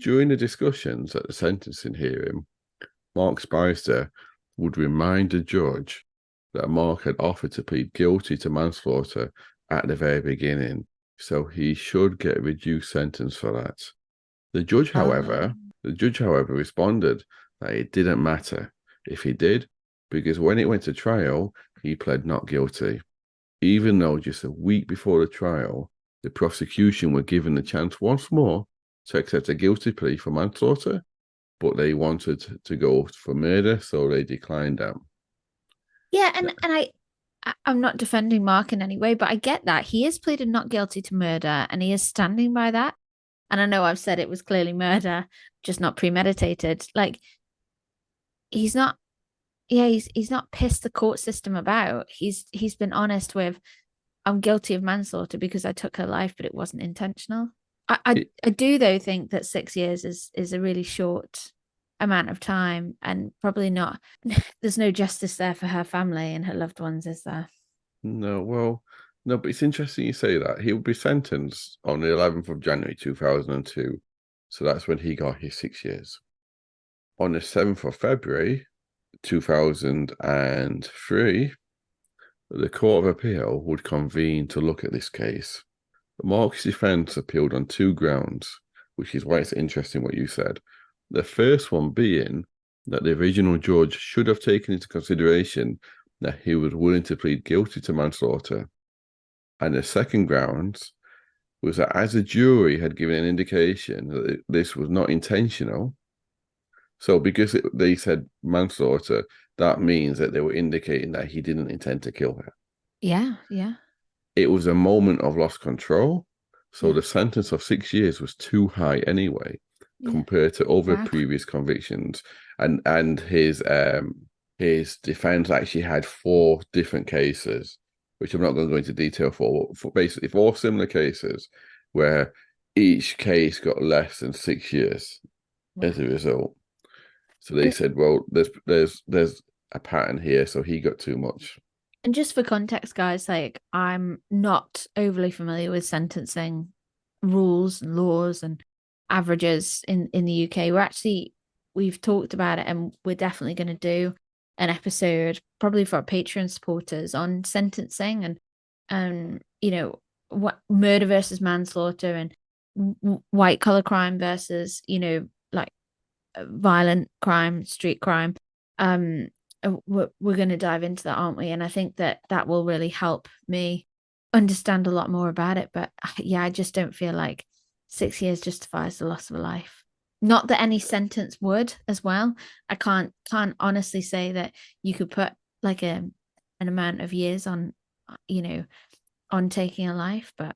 During the discussions at the sentencing hearing, Mark Spicer would remind the judge that Mark had offered to plead guilty to manslaughter at the very beginning, so he should get a reduced sentence for that. The judge, however, um, the judge, however, responded that it didn't matter if he did, because when it went to trial, he pled not guilty. Even though just a week before the trial, the prosecution were given the chance once more to accept a guilty plea for manslaughter, but they wanted to go for murder, so they declined that. yeah, and I'm not defending Mark in any way, but I get that he has pleaded not guilty to murder, and he is standing by that. And I know I've said it was clearly murder, just not premeditated. Like he's not, yeah, he's not pissed the court system about. He's been honest with, I'm guilty of manslaughter because I took her life, but it wasn't intentional. I I, It, I do though think that 6 years is a really short amount of time, and probably not. There's no justice there for her family and her loved ones, is there? no, well, no, but it's interesting you say that. He will be sentenced on the 11th of January 2002. So that's when he got his 6 years. On the 7th of February 2003, the Court of Appeal would convene to look at this case. Mark's defense appealed on two grounds, which is why it's interesting what you said. The first one being that the original judge should have taken into consideration that he was willing to plead guilty to manslaughter. And the second ground was that as the jury had given an indication that this was not intentional, so because they said manslaughter, that means that they were indicating that he didn't intend to kill her. Yeah, yeah, It was a moment of lost control. So yeah, the sentence of 6 years was too high anyway, yeah. compared to other Wow. previous convictions. And his defense actually had four different cases, which I'm not going to go into detail for basically four similar cases where each case got less than 6 years as a result. So they And said, well, there's a pattern here, so he got too much. and just for context, guys, like I'm not overly familiar with sentencing rules and laws and averages in the UK. We've talked about it, and we're definitely going to do an episode probably for our Patreon supporters on sentencing and what murder versus manslaughter and white collar crime versus like violent crime, street crime. Um, we're going to dive into that, aren't we? And I think that will really help me understand a lot more about it. But yeah, I just don't feel like 6 years justifies the loss of a life. Not that any sentence would as well. I can't honestly say that you could put like an amount of years on, on taking a life, but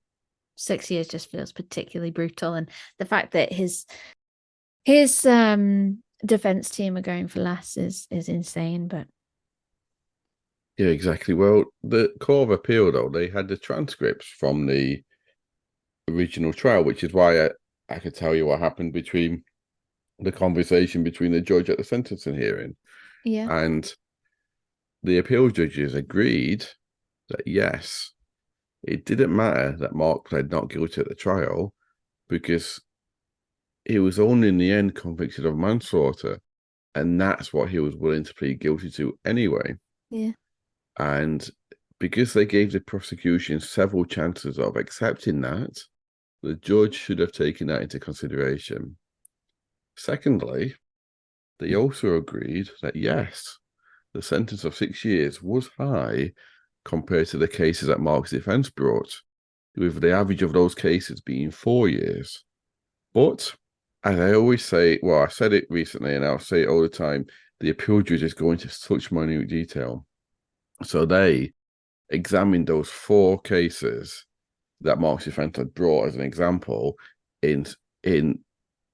6 years just feels particularly brutal. And the fact that his defense team are going for less is insane. But Yeah, exactly. Well, the Court of Appeal, though, they had the transcripts from the original trial, which is why I could tell you what happened between the conversation between the judge at the sentencing hearing. yeah, And the appeal judges agreed that yes, it didn't matter that Mark pled not guilty at the trial because he was only in the end convicted of manslaughter, and that's what he was willing to plead guilty to anyway. yeah. And because they gave the prosecution several chances of accepting that, the judge should have taken that into consideration. Secondly, they also agreed that yes, the sentence of 6 years was high compared to the cases that Mark's defense brought, with the average of those cases being 4 years. But as I always say, well, I said it recently and I'll say it all the time, the appeal judges go into such minute detail. So they examined those 4 cases that Mark's defense had brought as an example in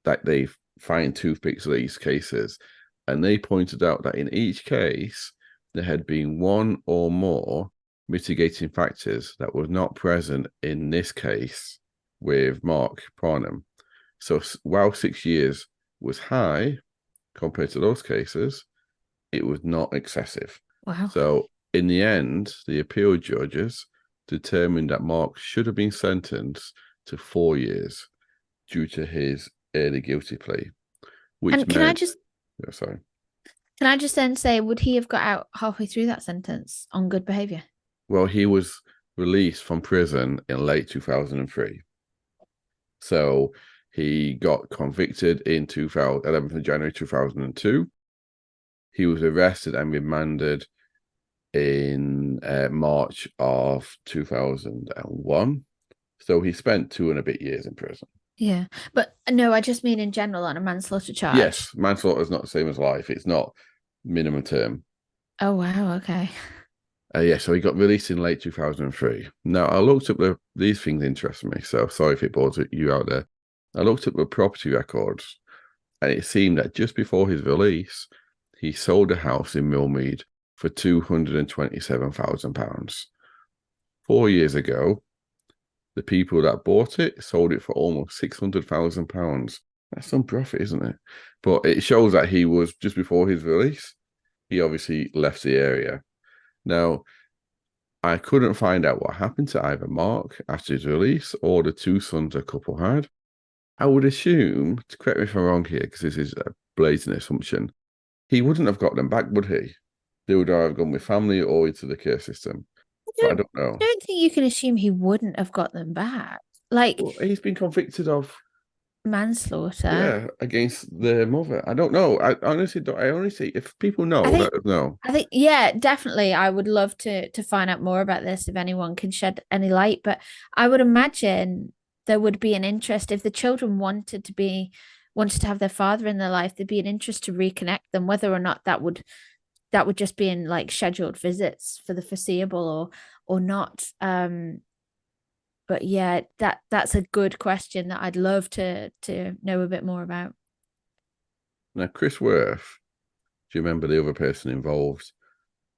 that they find toothpicks of these cases. And they pointed out that in each case, there had been one or more mitigating factors that were not present in this case with Mark Parnham. So while 6 years was high compared to those cases, it was not excessive. Wow. So in the end, the appeal judges determined that Mark should have been sentenced to 4 years due to his early guilty plea, which And meant. Sorry. can I just then say, would he have got out halfway through that sentence on good behavior? Well, he was released from prison in late 2003. So he got convicted in 11th of January 2002. He was arrested and remanded in March of 2001. So he spent 2 and a bit years in prison. Yeah, but no, I just mean in general on a manslaughter charge. Yes, manslaughter is not the same as life. It's not minimum term. Oh wow. Okay. Yeah, so he got released in late 2003. Now, I looked up these things interest me, so sorry if it bores you out there. I looked up the property records, and it seemed that just before his release, he sold a house in Millmead for £227,000. 4 years ago, the people that bought it sold it for almost £600,000. That's some profit, isn't it? But it shows that he was just before his release. He obviously left the area. Now, I couldn't find out what happened to either Mark after his release or the 2 sons a couple had. I would assume, to correct me if I'm wrong here, because this is a blazing assumption, he wouldn't have got them back, would he? They would either have gone with family or into the care system. But I don't know. I don't think you can assume he wouldn't have got them back. Like, well, he's been convicted of manslaughter. against their mother. I don't know. I honestly don't. I honestly, if people know, let us know. I think, yeah, definitely. I would love to find out more about this if anyone can shed any light. But I would imagine there would be an interest if the children wanted to have their father in their life. There'd be an interest to reconnect them, whether or not that would just be in like scheduled visits for the foreseeable or not. But yeah, that's a good question that I'd love to know a bit more about. Now, Chris Worth, do you remember the other person involved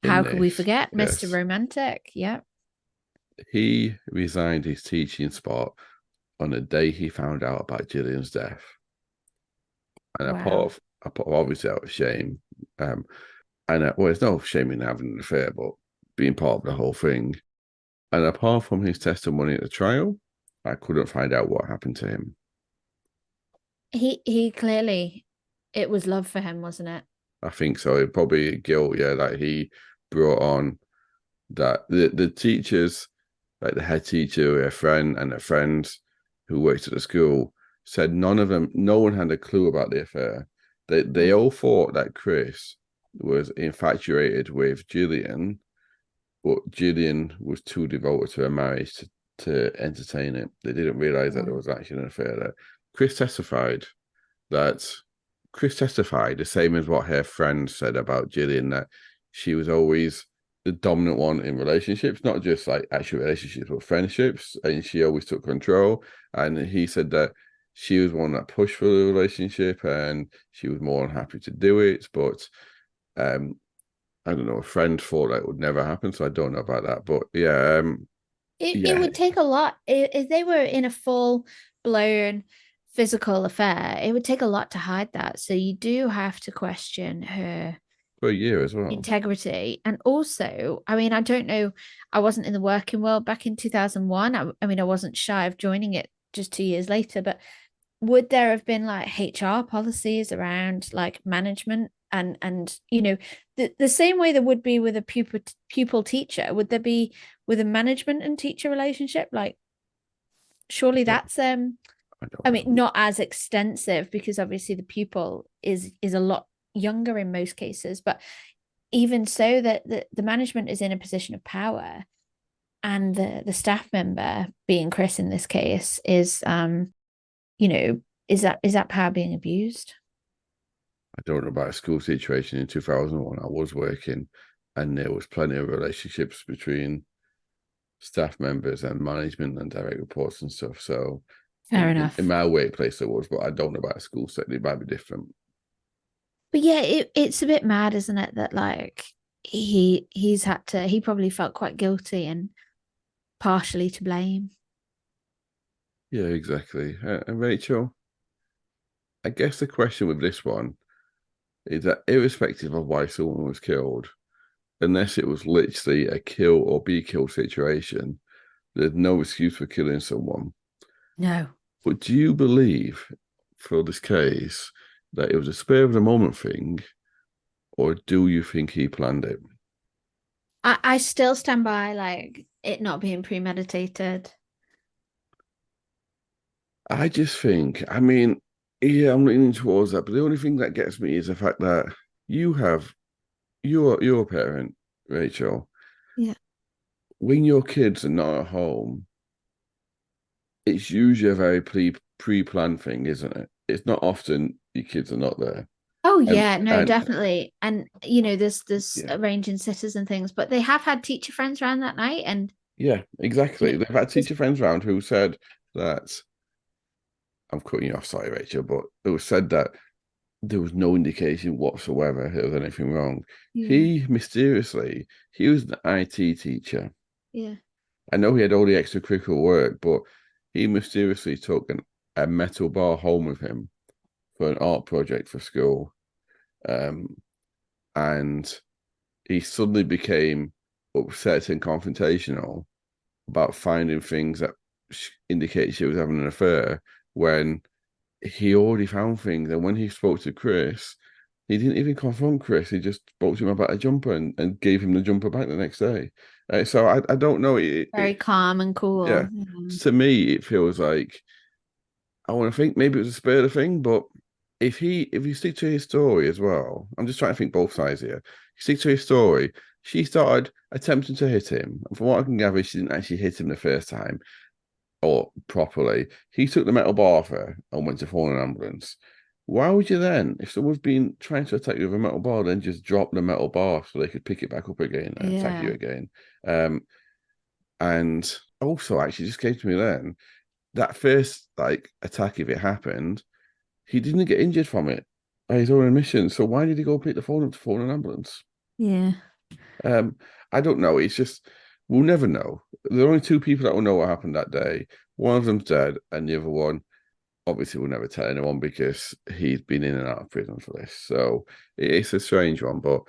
in How this? could we forget Yes. Mr. Romantic? Yeah. He resigned his teaching spot on the day he found out about Jillian's death. And Wow. obviously out of shame, well, it's no shame in having an affair, but being part of the whole thing. And apart from his testimony at the trial, I couldn't find out what happened to him. He clearly, it was love for him, wasn't it? I think so. It probably guilt, yeah, that he brought on, that the teachers, like the head teacher, a friend, and a friend who worked at the school, said no one had a clue about the affair. They all thought that Chris was infatuated with Jillian, but Jillian was too devoted to her marriage to entertain it. They didn't realize that there was actually an affair there. Chris testified that the same as what her friend said about Jillian, that she was always the dominant one in relationships, not just like actual relationships, but friendships, and she always took control. And he said that she was one that pushed for the relationship, and she was more than happy to do it. But I don't know, a friend thought that would never happen, so I don't know about that. But yeah, It yeah, would take a lot if they were in a full blown physical affair. It would take a lot to hide that. So you do have to question her for a year as well. integrity. And also, I mean, I don't know, I wasn't in the working world back in 2001. I mean, I wasn't shy of joining it just 2 years later, but would there have been like HR policies around like management and the same way there would be with a pupil teacher? Would there be with a management and teacher relationship? Like, surely that's I don't I mean, know. not as extensive because obviously the pupil is a lot younger in most cases, but even so, that the management is in a position of power, and the staff member, being Chris in this case, is is that power being abused? I don't know about a school situation in 2001. I was working, and there was plenty of relationships between staff members and management and direct reports and stuff. So Fair in enough. my workplace there was, but I don't know about a school setting. It might be different. But yeah, it's a bit mad, isn't it, that like he probably felt quite guilty and partially to blame. Yeah, exactly. And Rachel, I guess the question with this one is that irrespective of why someone was killed, unless it was literally a kill or be killed situation, there's no excuse for killing someone. No. But do you believe, for this case, that it was a spur of the moment thing, or do you think he planned it? I still stand by like it not being premeditated. I just think, I mean, yeah, I'm leaning towards that, but the only thing that gets me is the fact that you have you're a parent, Rachel. Yeah. When your kids are not at home, it's usually a very pre-planned thing, isn't it? It's not often your kids are not there. Oh And yeah, no, and definitely. And there's yeah, arranging sitters and things, but they have had teacher friends around that night, and yeah, you exactly. know, They've had this, teacher friends around who said that, I'm cutting you off, sorry, Rachel, but it was said that there was no indication whatsoever there was anything wrong. yeah, He was an IT teacher. yeah, I know he had all the extracurricular work, but he mysteriously took a metal bar home with him for an art project for school. Um, and he suddenly became upset and confrontational about finding things that indicate she was having an affair when he already found things. And when he spoke to Chris, he didn't even confront Chris. He just spoke to him about a jumper and gave him the jumper back the next day. So I don't know. very calm and Yeah, cool. Yeah. to me, it feels like, I want to think maybe it was a spur of the thing, but if you stick to his story as well, I'm just trying to think both sides here. You stick to his story, she started attempting to hit him. And from what I can gather, she didn't actually hit him the first time or properly. He took the metal bar off her and went to phone an ambulance. Why would you then, if someone's been trying to attack you with a metal bar, then just drop the metal bar so they could pick it back up again and attack you Yeah. again? And also, actually, just came to me then, that first like attack, if it happened, he didn't get injured from it by his own admission. So why did he go pick the phone up to phone an ambulance? Yeah. Um, I don't know. It's just, We'll never know. There are only two people that will know what happened that day. One of them's dead, and the other one, obviously, will never tell anyone because he's been in and out of prison for this. So it's a strange one, but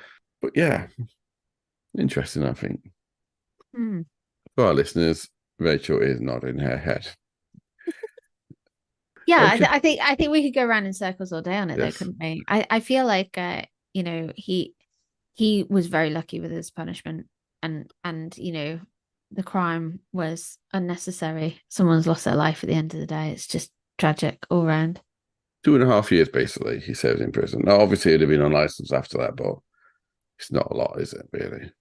yeah, interesting, I think. Hmm. For our listeners, Rachel is nodding her head. Yeah, Okay. I think we could go around in circles all day on it though, Yes. couldn't we? I feel like you know, he was very lucky with his punishment and you know, the crime was unnecessary. Someone's lost their life at the end of the day. It's just tragic all round. 2.5 years, basically, he served in prison. Now, obviously, he'd have been on license after that, but it's not a lot, is it, really?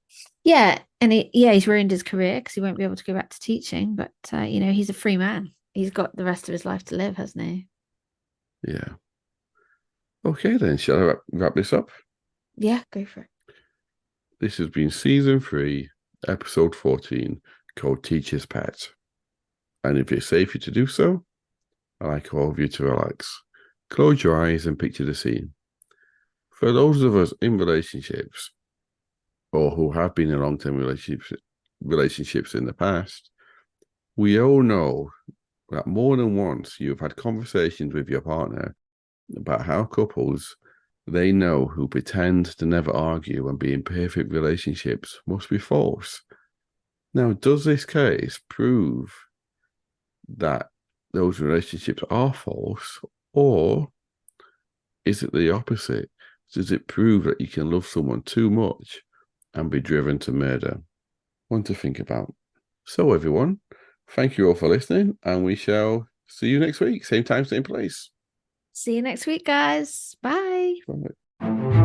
Yeah, and he's ruined his career because he won't be able to go back to teaching, but you know, he's a free man. He's got the rest of his life to live, hasn't he? Yeah. Okay, then, shall I wrap this up? Yeah, go for it. This has been season 3, episode 14, called Teacher's Pet. And if it's safer to do so, I'd like all of you to relax. Close your eyes and picture the scene. For those of us in relationships or who have been in long-term relationships in the past, we all know that more than once you've had conversations with your partner about how couples they know who pretend to never argue and be in perfect relationships must be false. Now, does this case prove that those relationships are false, or is it the opposite? Does it prove that you can love someone too much and be driven to murder? One to think about. So, everyone, thank you all for listening, and we shall see you next week. Same time, same place. See you next week, guys. Bye. Bye.